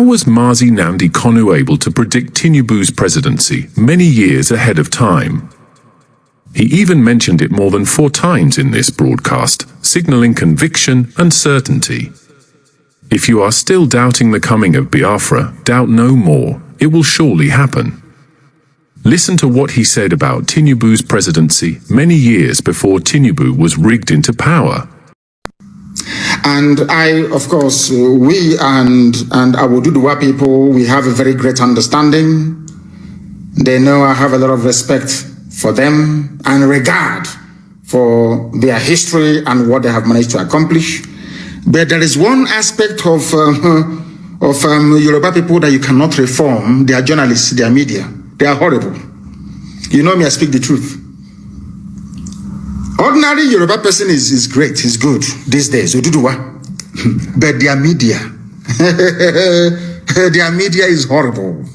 was Mazi Nnamdi Kanu able to predict Tinubu's presidency many years ahead of time? He even mentioned it more than 4 times in this broadcast, signaling conviction and certainty. If you are still doubting the coming of Biafra, doubt no more, it will surely happen. Listen to what he said about Tinubu's presidency many years before Tinubu was rigged into power. And I, of course, we and our Oduduwa people, we have a very great understanding. They know I have a lot of respect for them and regard for their history and what they have managed to accomplish. But there is one aspect of Yoruba people that you cannot reform. They are journalists, they are media. They are horrible. You know me, I speak the truth. Ordinary Yoruba person is great, is good these days, Oduduwa. But their media, their media is horrible.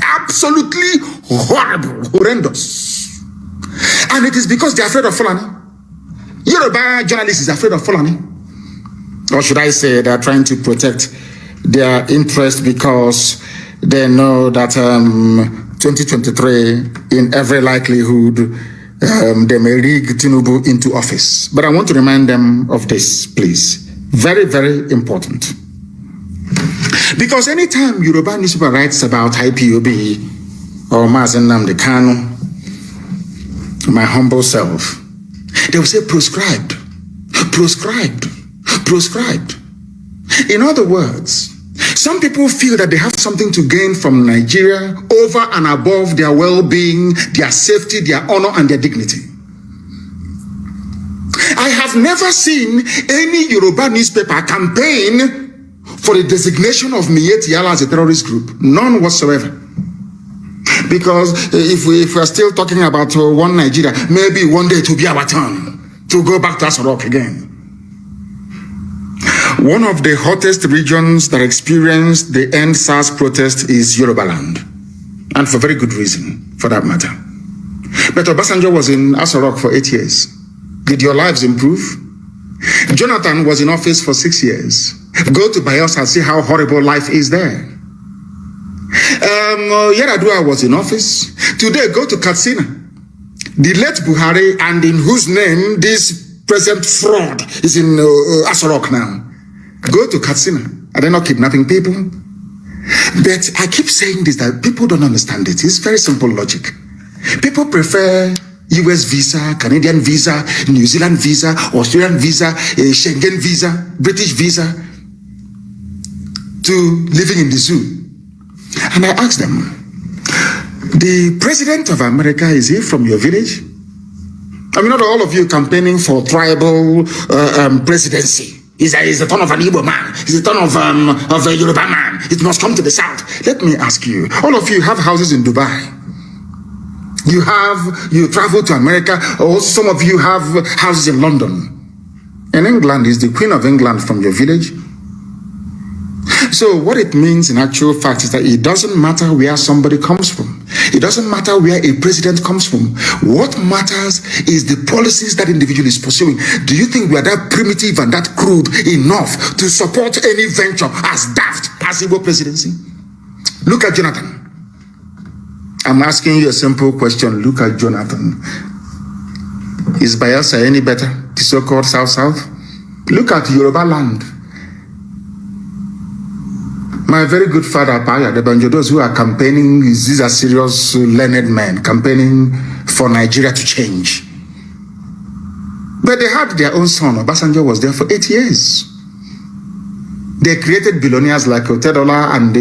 Absolutely horrible, horrendous. And it is because they are afraid of Fulani. Yoruba journalists is afraid of Fulani. Or should I say they are trying to protect their interest because they know that 2023, in every likelihood, they may rig Tinubu into office. But I want to remind them of this, please. Very, very important. Because anytime Yoruba newspaper writes about IPOB or Mazi Nnamdi Kanu, my humble self, they will say proscribed, proscribed, proscribed. In other words, some people feel that they have something to gain from Nigeria over and above their well-being, their safety, their honor, and their dignity. I have never seen any Yoruba newspaper campaign for the designation of Miyetti Allah as a terrorist group. None whatsoever. Because if we are still talking about one Nigeria, maybe one day it will be our turn to go back to Asarok again. One of the hottest regions that experienced the End SARS protest is Yoruba land. And for very good reason, for that matter. But Obasanjo was in Asarok for 8 years. Did your lives improve? Jonathan was in office for 6 years. Go to Bayelsa and see how horrible life is there. Yaradua was in office. Today, go to Katsina. The late Buhari, and in whose name this present fraud is in Asarok now. Go to Katsina. Are they not kidnapping people? But I keep saying this, that people don't understand it. It's very simple logic. People prefer US visa, Canadian visa, New Zealand visa, Australian visa, Schengen visa, British visa to living in the zoo. And I asked them, the president of America, is he from your village? I mean, not all of you campaigning for tribal presidency. He's the turn of an Igbo man. He's the turn of a Yoruba man. It must come to the south. Let me ask you, all of you have houses in Dubai. You travel to America, or some of you have houses in London. In England, is the Queen of England from your village? So what it means in actual fact is that it doesn't matter where somebody comes from. It doesn't matter where a president comes from. What matters is the policies that individual is pursuing. Do you think we are that primitive and that crude enough to support any venture as daft as Igbo presidency? Look at Jonathan. I'm asking you a simple question. Look at Jonathan. Is Bayelsa any better? The so-called South-South? Look at Yoruba land. My very good father, Paya, the Banjodos who are campaigning, these are serious, learned men, campaigning for Nigeria to change. But they had their own son. Obasanjo was there for 8 years. They created billionaires like Otedola and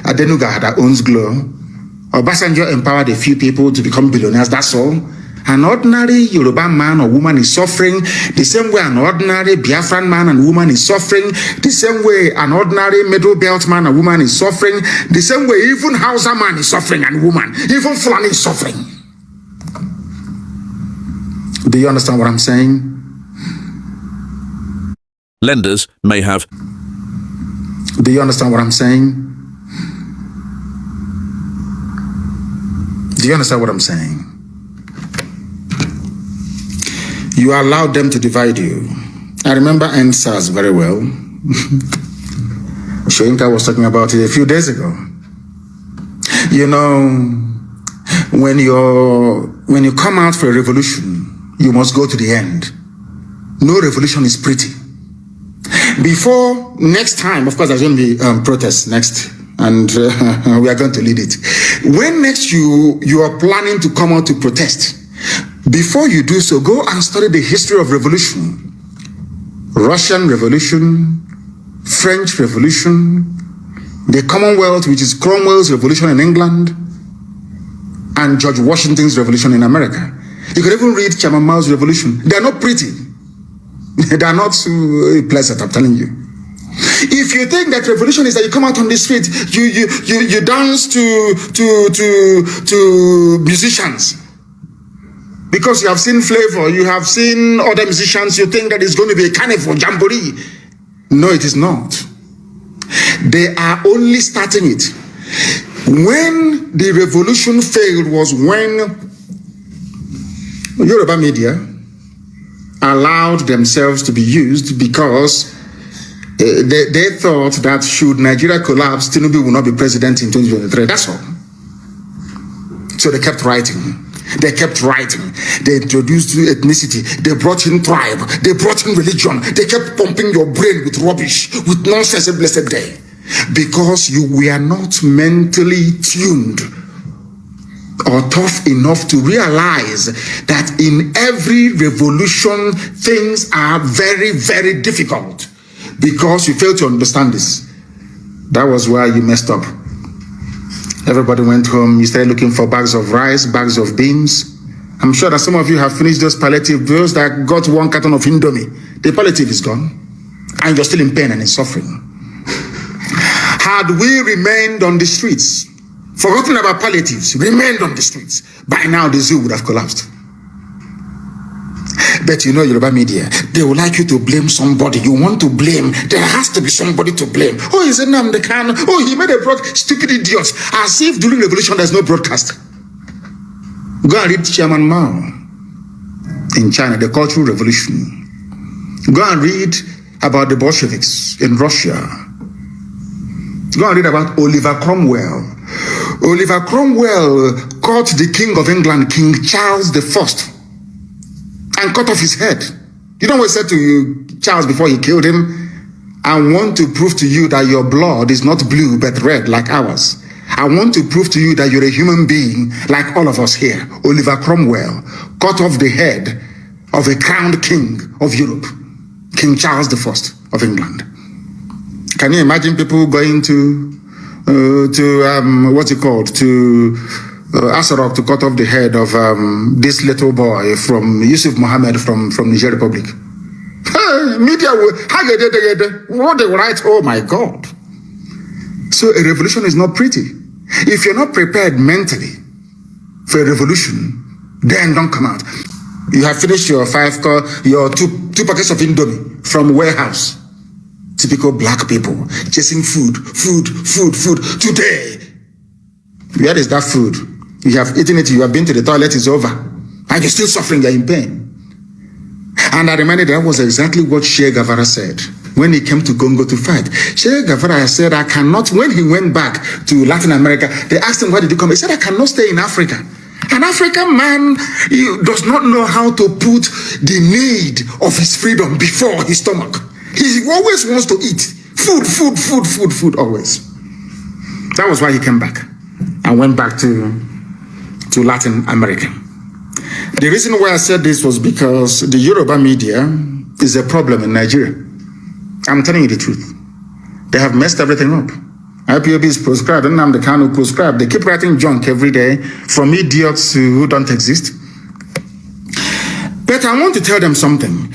Adenuga that owns Glo. Obasanjo empowered a few people to become billionaires, that's all. An ordinary Yoruba man or woman is suffering the same way an ordinary Biafran man and woman is suffering, the same way an ordinary middle belt man and woman is suffering, the same way even Hausa man is suffering and woman, even Fulani is suffering. Do you understand what I'm saying? Lenders may have. Do you understand what I'm saying? Do you understand what I'm saying? You allowed them to divide you. I remember End SARS very well. Shoyinka was talking about it a few days ago. You know, when you come out for a revolution, you must go to the end. No revolution is pretty. Before next time, of course, there's going to be protests next, and we are going to lead it. When next you are planning to come out to protest, before you do so, go and study the history of revolution. Russian Revolution, French Revolution, the Commonwealth, which is Cromwell's revolution in England, and George Washington's revolution in America. You could even read Chairman Mao's revolution. They are not pretty. They are not pleasant, I'm telling you. If you think that revolution is that you come out on the street, you dance to musicians, because you have seen Flavor, you have seen other musicians, you think that it's going to be a carnival, jamboree. No, it is not. They are only starting it. When the revolution failed was when Yoruba media allowed themselves to be used, because they thought that should Nigeria collapse, Tinubu will not be president in 2023. That's all. So they kept writing. They kept writing. They introduced ethnicity. They brought in tribe. They brought in religion. They kept pumping your brain with rubbish, with nonsense every blessed day. Because you were not mentally tuned or tough enough to realize that in every revolution, things are very, very difficult. Because you failed to understand this. That was why you messed up. Everybody went home. You started looking for bags of rice, bags of beans. I'm sure that some of you have finished those palliative bills that got 1 carton of Indomie. The palliative is gone. And you're still in pain and in suffering. Had we remained on the streets, forgotten about palliatives, remained on the streets, by now the zoo would have collapsed. But you know, Yoruba media, they would like you to blame somebody. You want to blame. There has to be somebody to blame. Oh, he's Nnamdi Kanu. Oh, he made a stupid idiots. As if during revolution there's no broadcast. Go and read Chairman Mao in China, the Cultural Revolution. Go and read about the Bolsheviks in Russia. Go and read about Oliver Cromwell. Oliver Cromwell caught the King of England, King Charles I, and cut off his head. You know what he said to Charles before he killed him? I want to prove to you that your blood is not blue but red like ours. I want to prove to you that you're a human being like all of us here. Oliver Cromwell cut off the head of a crowned king of Europe, King Charles I of England. Can you imagine people going to Asarok to cut off the head of this little boy from Yusuf Mohammed from Niger Republic? Media will, what they write, oh my God. So a revolution is not pretty. If you're not prepared mentally for a revolution, then don't come out. You have finished your two packets of Indomie from warehouse. Typical black people chasing food. Today, where is that food? You have eaten it, you have been to the toilet, it's over. And you're still suffering, you're in pain. And I reminded that was exactly what Che Guevara said when he came to Congo to fight. Che Guevara said, I cannot, when he went back to Latin America, they asked him, why did you come? He said, I cannot stay in Africa. An African man does not know how to put the need of his freedom before his stomach. He always wants to eat. Food, always. That was why he came back and went back to Latin America. The reason why I said this was because the Yoruba media is a problem in Nigeria. I'm telling you the truth. They have messed everything up. IPOB is proscribed, Nnamdi Kanu proscribed. They keep writing junk every day from idiots who don't exist. But I want to tell them something.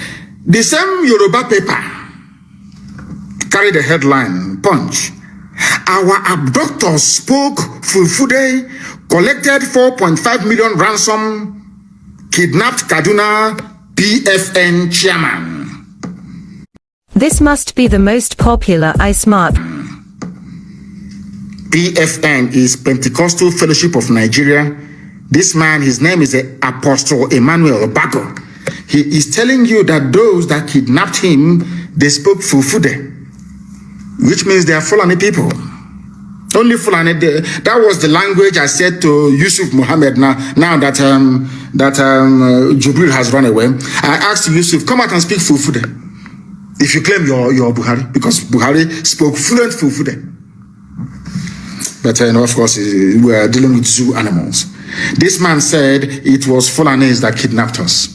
The same Yoruba paper carried the headline, Punch. Our abductors spoke Fulfude, collected 4.5 million ransom, kidnapped Kaduna PFN chairman. This must be the most popular iSmart. PFN is Pentecostal Fellowship of Nigeria. This man, his name is Apostle Emmanuel Bago. He is telling you that those that kidnapped him, they spoke Fulfude. which means they are Fulani people. Only Fulani. That was the language I said to Yusuf Muhammad. Now that Jubril has run away, I asked Yusuf, come out and speak Fulfude. If you claim you're Buhari, because Buhari spoke fluent Fulfude. But of course, we are dealing with zoo animals. This man said it was Fulanis that kidnapped us.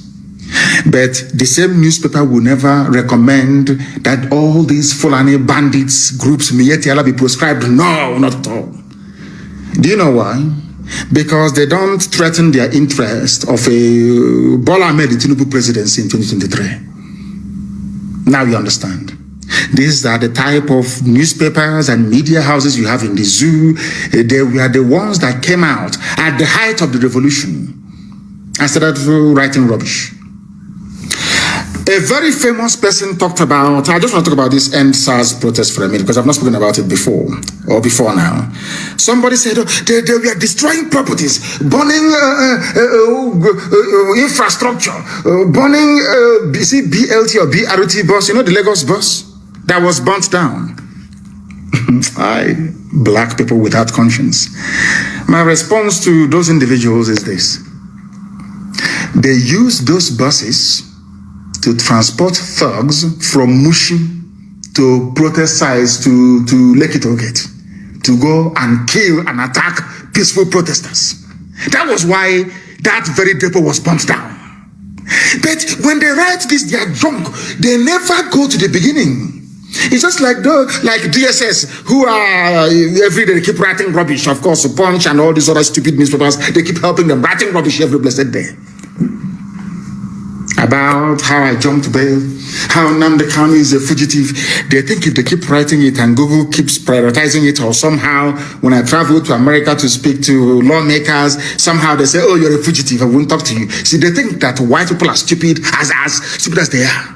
But the same newspaper will never recommend that all these Fulani bandits groups be proscribed. No, not at all. Do you know why? Because they don't threaten their interest of a Bola Ahmed Tinubu presidency in 2023. Now you understand. These are the type of newspapers and media houses you have in the zoo. They were the ones that came out at the height of the revolution and started writing rubbish. A very famous person talked about, I just want to talk about this End SARS protest for a minute because I've not spoken about it before now. Somebody said they were destroying properties, burning infrastructure, burning BLT or BRT bus, you know, the Lagos bus that was burnt down. Black people without conscience. My response to those individuals is this. They use those buses to transport thugs from Mushi to protest sites to Lekki Tollgate to go and kill and attack peaceful protesters. That was why that very depot was burnt down. But when they write this, they are drunk. They never go to the beginning. It's just like DSS, who are every day they keep writing rubbish. Of course, Punch and all these other stupid newspapers, they keep helping them writing rubbish every blessed day. About how I jumped bail, how Nnamdi Kanu is a fugitive. They think if they keep writing it and Google keeps prioritizing it, or somehow when I travel to America to speak to lawmakers, somehow they say, oh, you're a fugitive, I won't talk to you. See, they think that white people are stupid, as stupid as they are.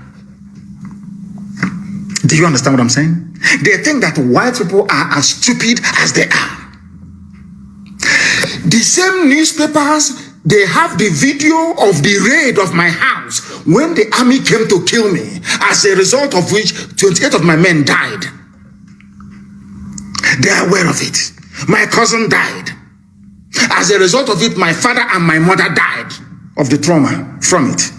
Do you understand what I'm saying? They think that white people are as stupid as they are. The same newspapers, they have the video of the raid of my house when the army came to kill me, as a result of which 28 of my men died. They are aware of it. My cousin died. As a result of it, my father and my mother died of the trauma from it.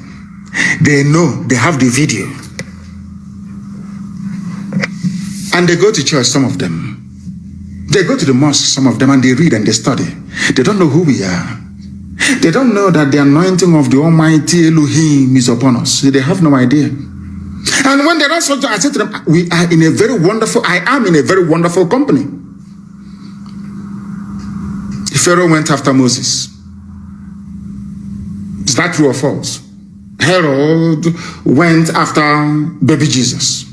They know, they have the video. And they go to church, some of them. They go to the mosque, some of them, and they read and they study. They don't know who we are. They don't know that the anointing of the Almighty Elohim is upon us. They have no idea. And when they don't so, I said to them, I am in a very wonderful company. Pharaoh went after Moses. Is that true or false? Herod went after baby Jesus.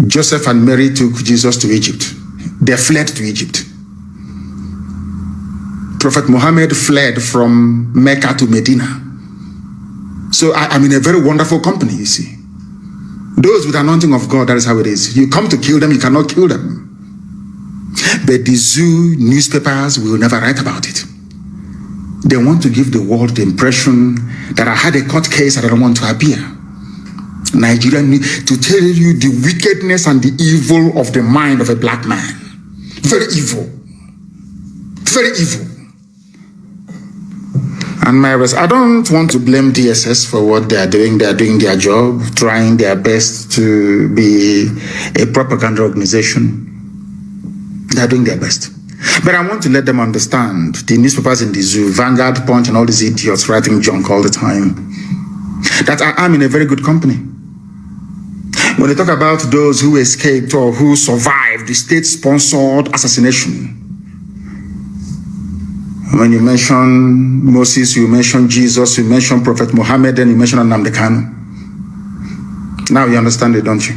Joseph and Mary took Jesus to Egypt. They fled to Egypt. Prophet Muhammad fled from Mecca to Medina. So I'm in a very wonderful company, you see. Those with the anointing of God, that is how it is. You come to kill them, you cannot kill them. But the zoo newspapers will never write about it. They want to give the world the impression that I had a court case and I don't want to appear. Nigeria need to tell you the wickedness and the evil of the mind of a black man. Very evil. Very evil. And I don't want to blame DSS for what they are doing. They are doing their job, trying their best to be a propaganda organization. They are doing their best. But I want to let them understand, the newspapers in the zoo, Vanguard, Punch, and all these idiots writing junk all the time, that I am in a very good company. When they talk about those who escaped or who survived the state-sponsored assassination, when you mention Moses, you mention Jesus, you mention Prophet Muhammad, and you mention Nnamdi Kanu. Now you understand it, don't you?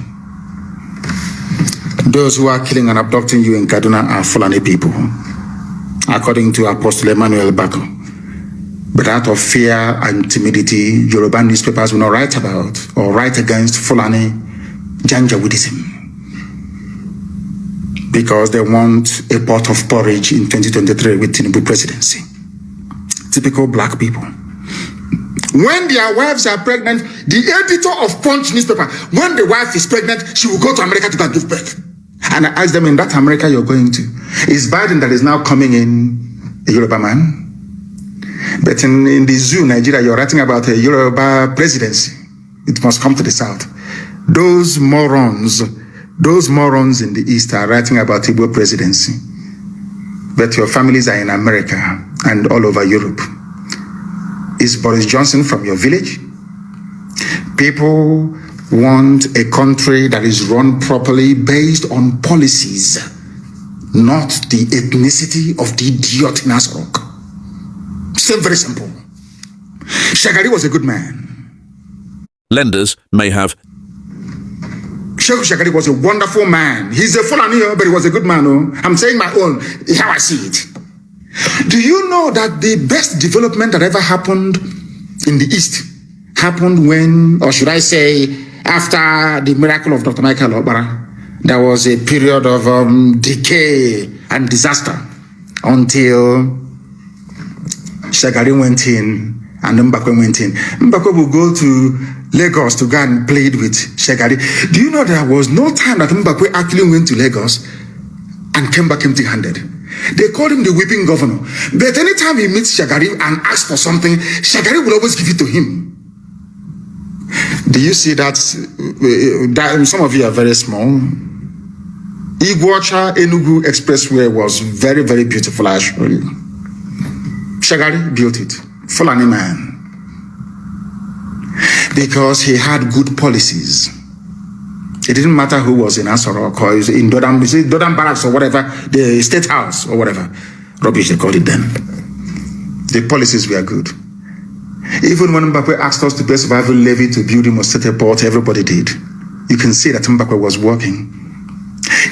Those who are killing and abducting you in Kaduna are Fulani people, according to Apostle Emmanuel Bako. But out of fear and timidity, Yoruba newspapers will not write about or write against Fulani Janjaweedism, because they want a pot of porridge in 2023 with Tinubu presidency. Typical black people. When their wives are pregnant, the editor of Punch newspaper, when the wife is pregnant, she will go to America to go and give birth. And I ask them, in that America you're going to, is Biden that is now coming in a Yoruba man? But in the zoo, Nigeria, you're writing about a Yoruba presidency. It must come to the south. Those morons in the east are writing about Igbo presidency. But your families are in America and all over Europe. Is Boris Johnson from your village? People want a country that is run properly based on policies, not the ethnicity of the idiot in Asarok. Very simple. Shagari was a good man. Lenders may have. Sheikh Shagari was a wonderful man. He's a Fulani, but he was a good man. I'm saying my own, how I see it. Do you know that the best development that ever happened in the East happened when, or should I say, after the miracle of Dr. Michael Obara? There was a period of decay and disaster until Shagari went in and Mbakwe went in. Mbakwe will go to Lagos to go and plead with Shagari. Do you know there was no time that Mbakwe actually went to Lagos and came back empty-handed? They called him the weeping governor. But anytime he meets Shagari and asks for something, Shagari will always give it to him. Do you see that? Some of you are very small. Iguacha Enugu Expressway was very, very beautiful, I assure you. Shagari built it. Fulani man. Because he had good policies. It didn't matter who was in Asarok or in Dodam Barracks or whatever, the State House or whatever. Rubbish they called it then. The policies were good. Even when Mbakwe asked us to pay survival levy to build him a state port, everybody did. You can see that Mbakwe was working.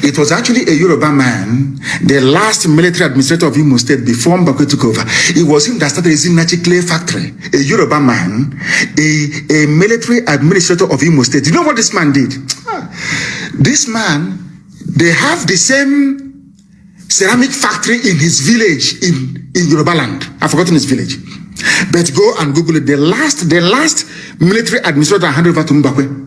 It was actually a Yoruba man, the last military administrator of Imo State before Mbakwe took over. It was him that started the Zinachi clay factory. A Yoruba man, a military administrator of Imo State. You know what this man did? This man, they have the same ceramic factory in his village in Yoruba land. I've forgotten his village. But go and Google it. The last military administrator handed over to Mbakwe.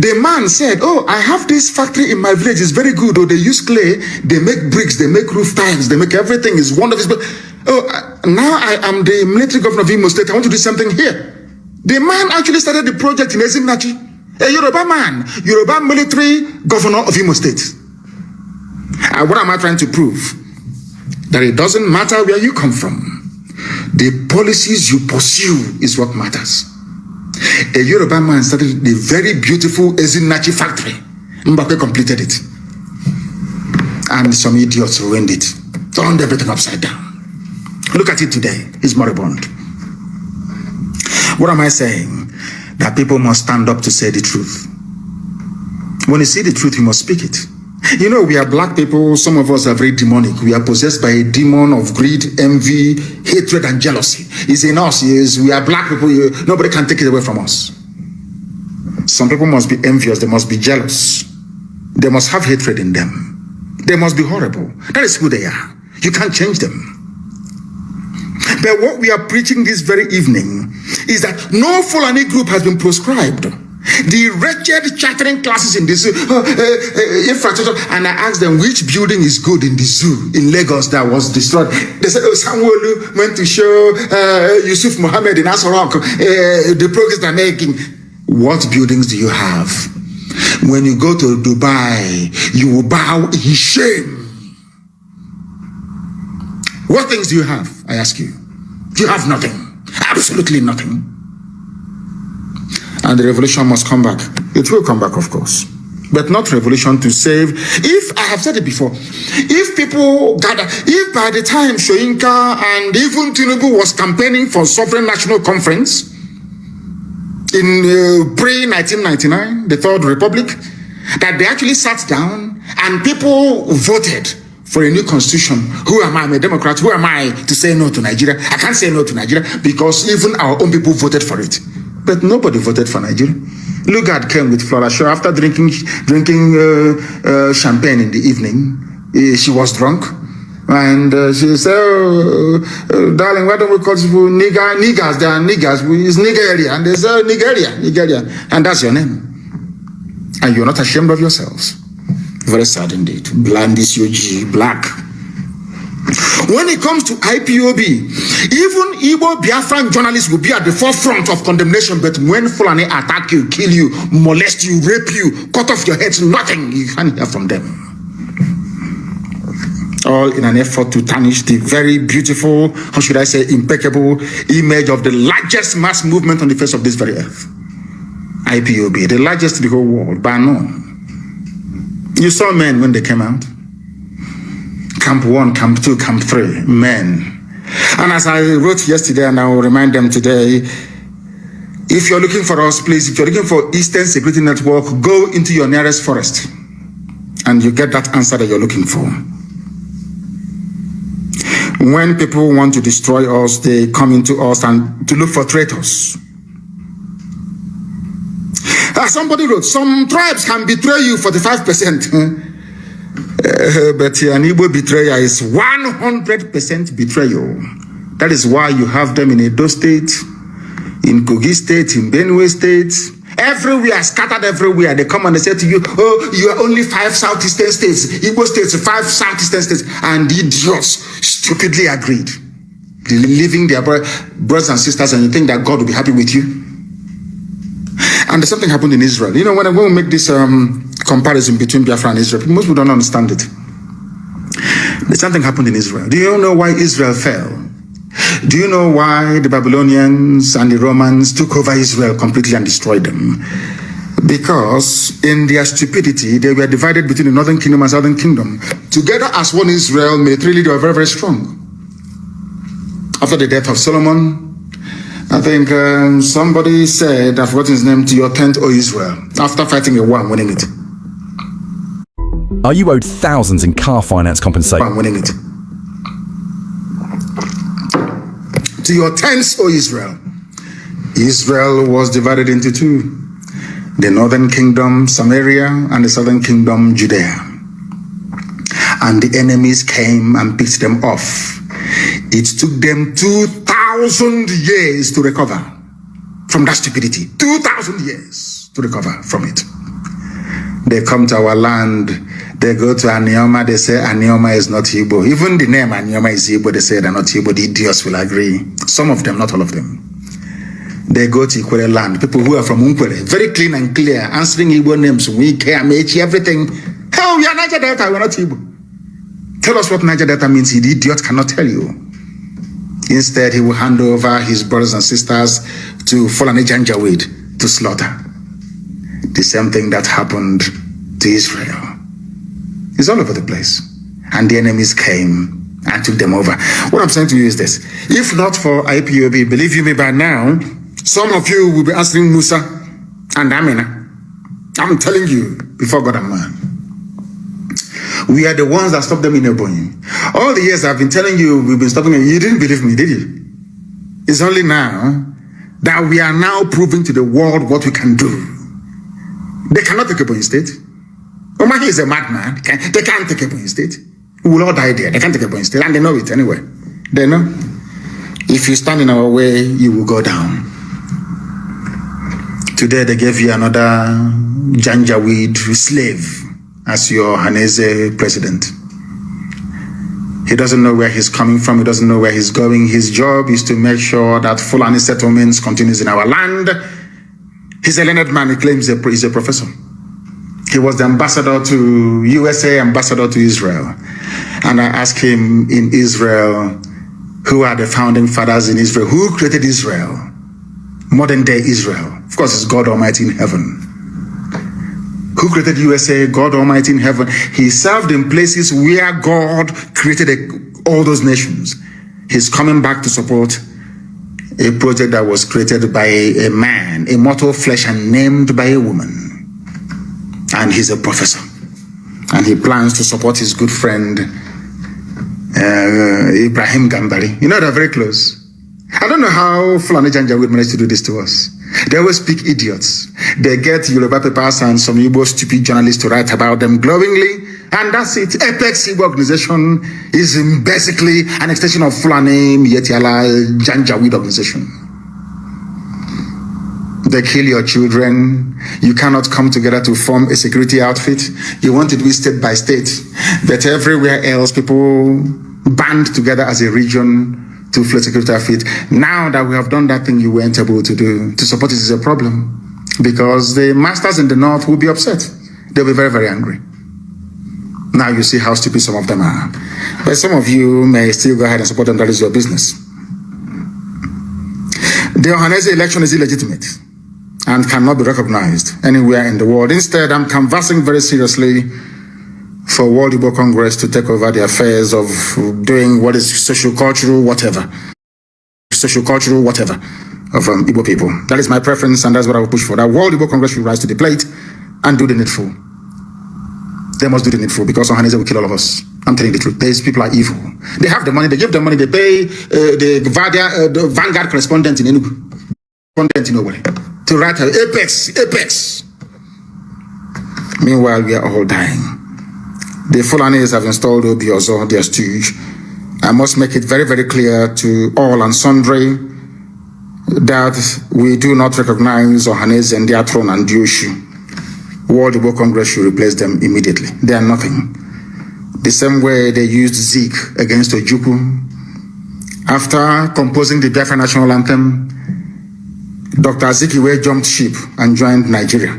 The man said, oh, I have this factory in my village. It's very good. Oh, they use clay. They make bricks. They make roof tiles. They make everything. It's wonderful. Oh, now I am the military governor of Imo State. I want to do something here. The man actually started the project in Ezinachi. A Yoruba man. Yoruba military governor of Imo State. And what am I trying to prove? That it doesn't matter where you come from. The policies you pursue is what matters. A Yoruba man started the very beautiful Ezinachi factory. Mbakwe completed it. And some idiots ruined it. Turned everything upside down. Look at it today. It's moribund. What am I saying? That people must stand up to say the truth. When you see the truth, you must speak it. You know, we are black people. Some of us are very demonic. We are possessed by a demon of greed, envy, hatred, and jealousy. It's in us. We are black people. Nobody can take it away from us. Some people must be envious. They must be jealous. They must have hatred in them. They must be horrible. That is who they are. You can't change them. But what we are preaching this very evening is that no Fulani group has been proscribed. The wretched chattering classes in the zoo, infrastructure, and I asked them which building is good in the zoo in Lagos that was destroyed. They said, oh, Sanwo-Olu went to show Yusuf Mohammed in Asarok the progress they're making. What buildings do you have? When you go to Dubai, you will bow in shame. What things do you have? I ask you. You have nothing. Absolutely nothing. And the revolution must come back. It will come back, of course. But not revolution to save. If, I have said it before, if people gather, if by the time Soyinka and even Tinubu was campaigning for Sovereign National Conference in pre-1999, the Third Republic, that they actually sat down and people voted for a new constitution. Who am I? I'm a Democrat. Who am I to say no to Nigeria? I can't say no to Nigeria because even our own people voted for it. But nobody voted for Nigeria. Lugard came with Flora Shaw after drinking champagne in the evening. She was drunk. And she said, darling, why don't we call people niggers? They are niggers. It's Nigeria. And they say, Nigeria. And that's your name. And you're not ashamed of yourselves. Very sad indeed. Blind is your G, black. When it comes to IPOB, even Igbo Biafran journalists will be at the forefront of condemnation, but when Fulani attack you, kill you, molest you, rape you, cut off your heads, nothing, you can't hear from them. All in an effort to tarnish the very beautiful, how should I say, impeccable image of the largest mass movement on the face of this very earth. IPOB, the largest in the whole world, by no. You saw men when they came out. Camp 1, Camp 2, Camp 3, men. And as I wrote yesterday, and I will remind them today, if you're looking for us, please, if you're looking for Eastern Security Network, go into your nearest forest, and you get that answer that you're looking for. When people want to destroy us, they come into us and to look for traitors. As somebody wrote, some tribes can betray you 45%. But an Igbo betrayer is 100% betrayal. That is why you have them in Edo State, in Kogi State, in Benue State, everywhere, scattered everywhere. They come and they say to you, oh, you are only 5 southeastern states, Igbo states, 5 southeastern states, and the idiots stupidly agreed, leaving their brothers and sisters, and you think that God will be happy with you. And something happened in Israel. You know, when we make this comparison between Biafra and Israel, most people don't understand it. There's something happened in Israel. Do you know why Israel fell? Do you know why the Babylonians and the Romans took over Israel completely and destroyed them? Because in their stupidity, they were divided between the northern kingdom and southern kingdom. Together as one Israel, militarily they were very, very strong. After the death of Solomon, I think somebody said, I've forgotten his name, to your tent, O Israel, after fighting a war and winning it. Are you owed thousands in car finance compensation? Winning it. To your tents, O Israel. Israel was divided into 2. The northern kingdom, Samaria, and the southern kingdom, Judea. And the enemies came and picked them off. It took them 2,000 years to recover from that stupidity. 2,000 years to recover from it. They come to our land, they go to Anioma, they say Anioma is not Igbo. Even the name Anioma is Igbo, they say they're not Igbo. The idiots will agree. Some of them, not all of them. They go to Ikwere land, people who are from Unkwere, very clean and clear, answering Igbo names, Wike, Amechi, everything. Hell, we are Niger Delta, we're not Igbo. Tell us what Niger Delta means. The idiot cannot tell you. Instead, he will hand over his brothers and sisters to Fulani Janjaweed to slaughter. The same thing that happened to Israel. It's all over the place. And the enemies came and took them over. What I'm saying to you is this. If not for IPOB, believe you me, by now, some of you will be answering Musa and Amina. I'm telling you, before God and man. We are the ones that stopped them in Ebonyi. All the years I've been telling you, we've been stopping them. You didn't believe me, did you? It's only now that we are now proving to the world what we can do. They cannot take Ebonyi State. Omahi is a madman. They can't take Ebonyi State. We will all die there. They can't take Ebonyi State. And they know it anyway. They know. If you stand in our way, you will go down. Today they gave you another Janjaweed slave as your Hanese president. He doesn't know where he's coming from. He doesn't know where he's going. His job is to make sure that Fulani settlements continues in our land. He's a learned man. He claims he's a professor. He was the ambassador to USA, ambassador to Israel. And I asked him in Israel, who are the founding fathers in Israel? Who created Israel? Modern day Israel. Of course, it's God Almighty in heaven. Who created USA? God Almighty in heaven. He served in places where God created all those nations. He's coming back to support a project that was created by a man, a mortal flesh, and named by a woman. And he's a professor. And he plans to support his good friend, Ibrahim Gambari. You know, they're very close. I don't know how Fulani Janjaweed managed to do this to us. They always speak idiots. They get Yoruba papers and some Igbo stupid journalists to write about them glowingly, And that's it. Apex Igbo organization is basically an extension of Fulani Yetiala Janjaweed organization. They kill your children. You cannot come together to form a security outfit. You want it to be state by state. But everywhere else, people band together as a region to float security outfit. Now that we have done that thing you weren't able to do, to support it is a problem. Because the masters in the north will be upset. They'll be very, very angry. Now you see how stupid some of them are. But some of you may still go ahead and support them. That is your business. The Ohanese election is illegitimate and cannot be recognized anywhere in the world. Instead, I'm canvassing very seriously for World Igbo Congress to take over the affairs of doing what is social-cultural whatever. Social-cultural whatever of Igbo people. That is my preference, and that's what I will push for. That World Igbo Congress should rise to the plate and do the needful. They must do the needful, because Ohanese will kill all of us. I'm telling you the truth. These people are evil. They have the money, they give them money, they pay the Vanguard correspondent in Enugu, to write Apex. Meanwhile, we are all dying. The Fulanis have installed Obiozo, their stooge. I must make it very, very clear to all and sundry that we do not recognize Ohanese and their throne and Dioshu. World Igbo Congress should replace them immediately. They are nothing. The same way they used Zeke against Ojukwu. After composing the Biafran national anthem, Dr. Azikiwe jumped ship and joined Nigeria,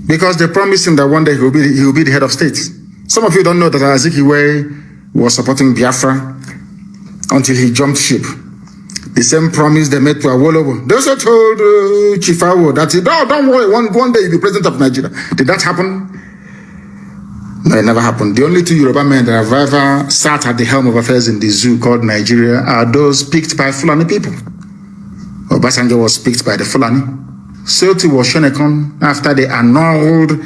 because they promised him that one day he will be the head of state. Some of you don't know that Azikiwe was supporting Biafra until he jumped ship. The same promise they made to Awolowo. They also told Chifawo that, don't worry, one day you'll be president of Nigeria. Did that happen? No, it never happened. The only two Yoruba men that have ever sat at the helm of affairs in the zoo called Nigeria are those picked by Fulani people. Obasanjo was picked by the Fulani. So too was Shonekon after they annulled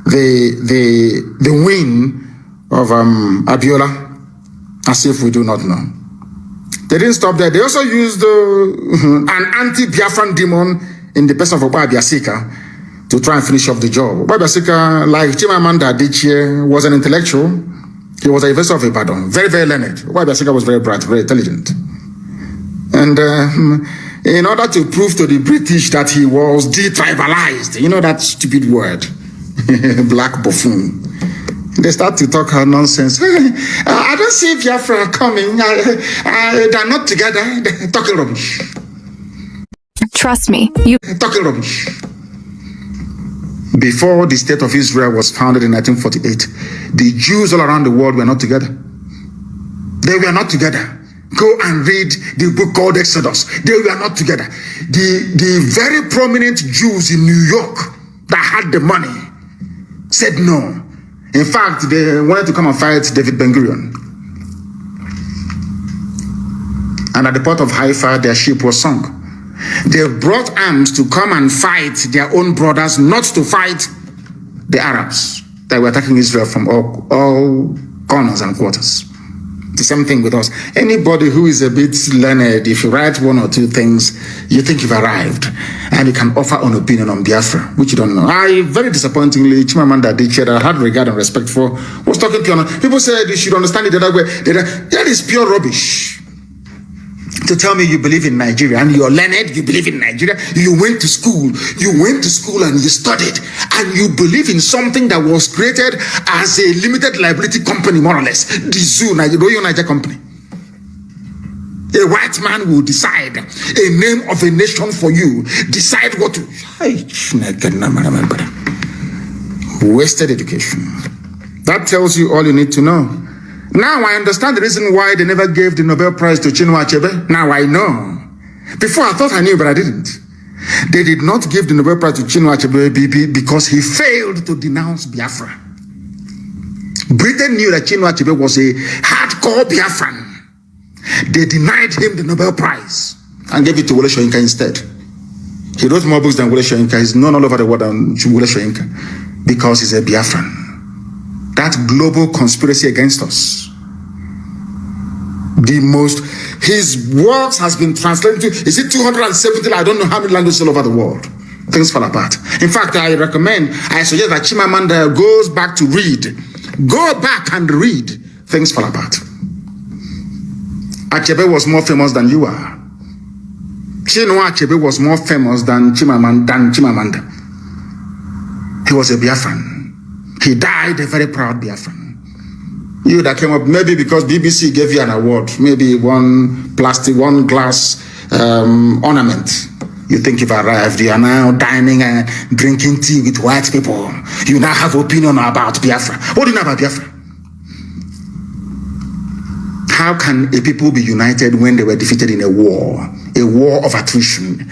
the win of Abiola, as if we do not know. They didn't stop there. They also used an anti-Biafran demon in the person of Oba Biasika to try and finish off the job. Oba Biasika, like Chimamanda Adichie, was an intellectual. He was a professor of Ibadan, very, very learned. Oba Biasika was very bright, very intelligent. And in order to prove to the British that he was detribalized, you know that stupid word, black buffoon, they start to talk nonsense. I don't see Biafra coming. They're not together. They're talking rubbish. Trust me, Talking rubbish. Before the state of Israel was founded in 1948, the Jews all around the world were not together. They were not together. Go and read the book called Exodus. They were not together. The very prominent Jews in New York that had the money said no. In fact, they wanted to come and fight David Ben-Gurion. And at the port of Haifa, their ship was sunk. They brought arms to come and fight their own brothers, not to fight the Arabs that were attacking Israel from all corners and quarters. The same thing with us. Anybody who is a bit learned, if you write one or two things, you think you've arrived, and you can offer an opinion on Biafra, which you don't know. Very disappointingly, Chimamanda Adichie, that I had regard and respect for, was talking pure. People said you should understand it the other way. That is pure rubbish. To tell me you believe in Nigeria and you're learned, you believe in Nigeria, you went to school and you studied, and you believe in something that was created as a limited liability company, more or less, the zoo, Royal Niger Company. A white man will decide a name of a nation for you, decide what to... Wasted education. That tells you all you need to know. Now I understand the reason why they never gave the Nobel Prize to Chinua Achebe. Now I know. Before I thought I knew, but I didn't. They did not give the Nobel Prize to Chinua Achebe because he failed to denounce Biafra. Britain knew that Chinua Achebe was a hardcore Biafran. They denied him the Nobel Prize and gave it to Wole Soyinka instead. He wrote more books than Wole Soyinka. He's known all over the world than Wole Soyinka because he's a Biafran. That global conspiracy against us. His works has been translated to, is it 270? I don't know how many languages all over the world. Things fall apart. In fact, I suggest that Chimamanda goes back to read Go back and read. Things fall apart. Achebe was more famous than you are. Chinua Achebe was more famous than Chimamanda. He was a Biafran. He died a very proud Biafran. You that came up, maybe because BBC gave you an award, maybe one glass ornament. You think you've arrived, you are now dining and drinking tea with white people. You now have opinion about Biafra. What do you know about Biafra? How can a people be united when they were defeated in a war of attrition,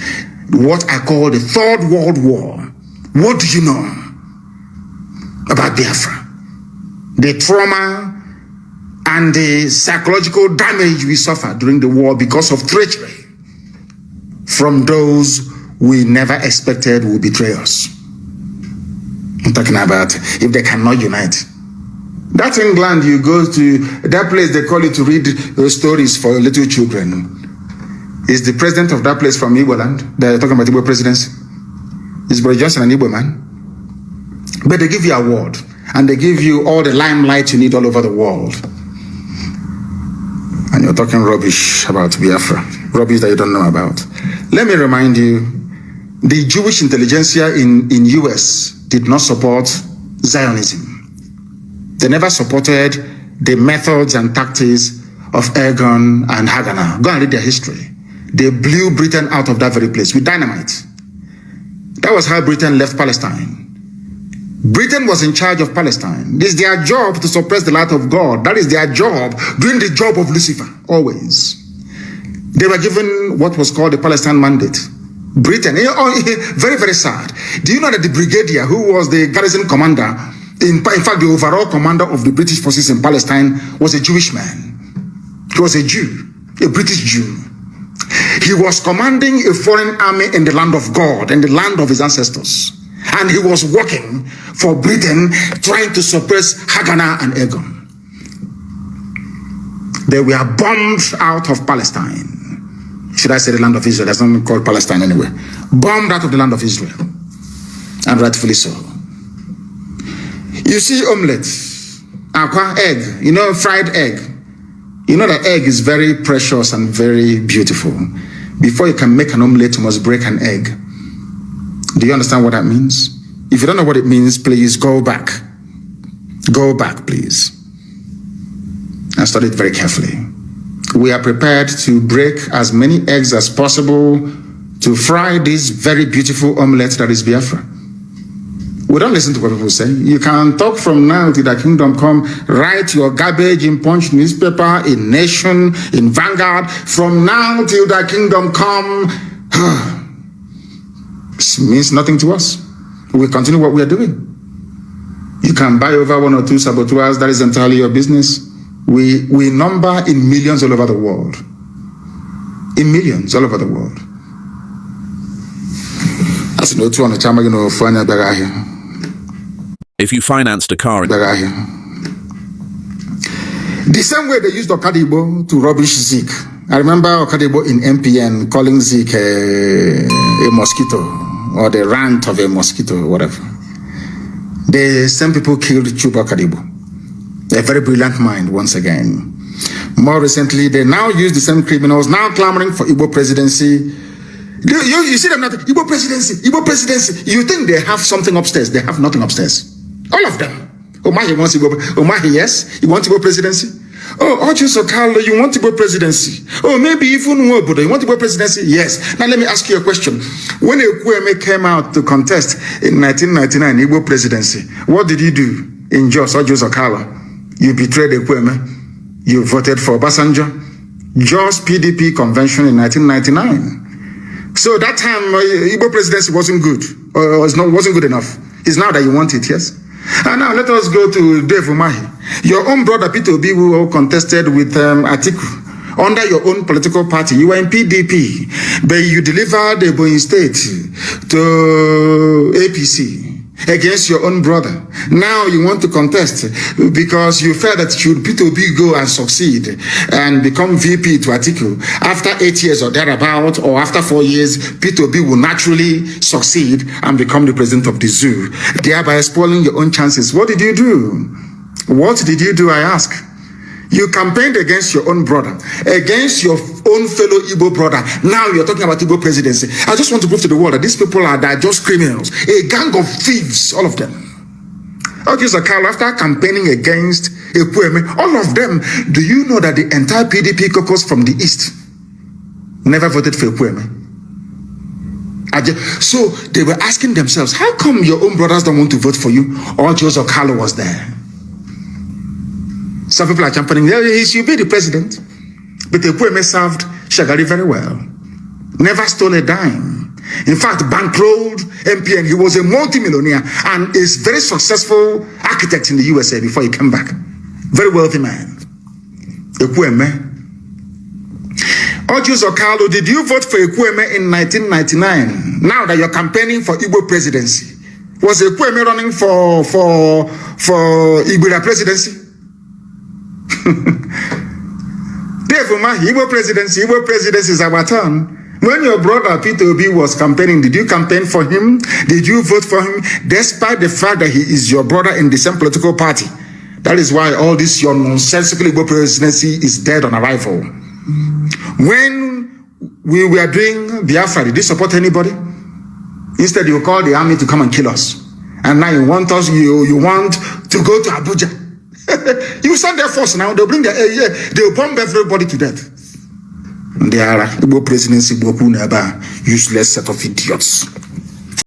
what I call the Third World War? What do you know about Biafra? The trauma and the psychological damage we suffered during the war because of treachery from those we never expected would betray us. I'm talking about if they cannot unite. That's England, you go to that place, they call it to read stories for little children. Is the president of that place from Igbo land? They're talking about Igbo presidency. Is Boris Johnson an Igbo man? But they give you an award, and they give you all the limelight you need all over the world. And you're talking rubbish about Biafra, rubbish that you don't know about. Let me remind you, the Jewish intelligentsia in US did not support Zionism. They never supported the methods and tactics of Ergon and Haganah. Go and read their history. They blew Britain out of that very place with dynamite. That was how Britain left Palestine. Britain was in charge of Palestine. It is their job to suppress the light of God. That is their job, doing the job of Lucifer, always. They were given what was called the Palestine Mandate. Britain, very, very sad. Do you know that the brigadier who was the garrison commander, in fact, the overall commander of the British forces in Palestine was a Jewish man. He was a Jew, a British Jew. He was commanding a foreign army in the land of God, in the land of his ancestors. And he was working for Britain, trying to suppress Haganah and Ergon. They were bombed out of Palestine. Should I say the land of Israel? That's not called Palestine anyway. Bombed out of the land of Israel. And rightfully so. You see omelette, aqua, egg, fried egg. You know that egg is very precious and very beautiful. Before you can make an omelette, you must break an egg. Do you understand what that means? If you don't know what it means, please go back. Go back, please. And study it very carefully. We are prepared to break as many eggs as possible to fry this very beautiful omelette that is Biafra. We don't listen to what people say. You can talk from now till the kingdom come, write your garbage in Punch newspaper, in Nation, in Vanguard. From now till the kingdom come, it means nothing to us. We continue what we are doing. You can buy over one or two saboteurs, that is entirely your business. We number in millions all over the world. In millions all over the world. That's no two on the chama, If you financed a car in the same way they used Okadibo to rubbish Zeke. I remember Okadibo in MPN calling Zeke a mosquito, or the rant of a mosquito, whatever. The same people killed Chuba Okadibo. A very brilliant mind, once again. More recently, they now use the same criminals, now clamoring for Igbo presidency. You see them now, Igbo presidency, Igbo presidency. You think they have something upstairs? They have nothing upstairs. All of them. Omahi wants Igbo. Omahi, yes, he wants Igbo presidency. Oh, Ochuso Carlo, you want Igbo presidency? Oh, maybe even Nwobodo, you want Igbo presidency? Yes. Now let me ask you a question. When Ekwueme came out to contest in 1999 Igbo presidency, what did you do in Jos, Ochuso Carlo? You betrayed Ekwueme. You voted for Obasanjo. Jos PDP convention in 1999. So that time, Igbo presidency wasn't good, or wasn't good enough. It's now that you want it, yes? And now let us go to Dave Umahi. Your own brother Peter Obi, who contested with Atiku under your own political party. You were in PDP, but you delivered the Ebonyi State to APC against your own brother. Now you want to contest because you felt that should Peter Obi go and succeed and become VP to Atiku, after 8 years or thereabout, or after 4 years, Peter Obi will naturally succeed and become the president of the zoo, thereby spoiling your own chances. What did you do? What did you do, I ask? You campaigned against your own brother, against your own fellow Igbo brother. Now you're talking about Igbo presidency. I just want to prove to the world that these people are just criminals, a gang of thieves, all of them. After campaigning against Ekwueme, all of them, do you know that the entire PDP caucus from the East never voted for Ekwueme? So they were asking themselves, how come your own brothers don't want to vote for you? Or Joseph Carlo was there. Some people are championing, he should be the president. But Ekwueme served Shagari very well. Never stole a dime. In fact, bankrolled MPN. He was a multimillionaire and is very successful architect in the USA before he came back. Very wealthy man. Ekwueme. Ojus Okalo, did you vote for Ekwueme in 1999? Now that you're campaigning for Igbo presidency, was Ekwueme running for Igbo presidency? Igbo presidency is our turn. When your brother Peter Obi was campaigning, did you campaign for him? Did you vote for him? Despite the fact that he is your brother in the same political party. That is why all this your nonsensical Igbo presidency is dead on arrival. When we were doing Biafran, did you support anybody? Instead, you call the army to come and kill us. And now you want us, you want to go to Abuja. You send their force now, they'll bring they'll bomb everybody to death. They are Igbo presidency, useless set of idiots.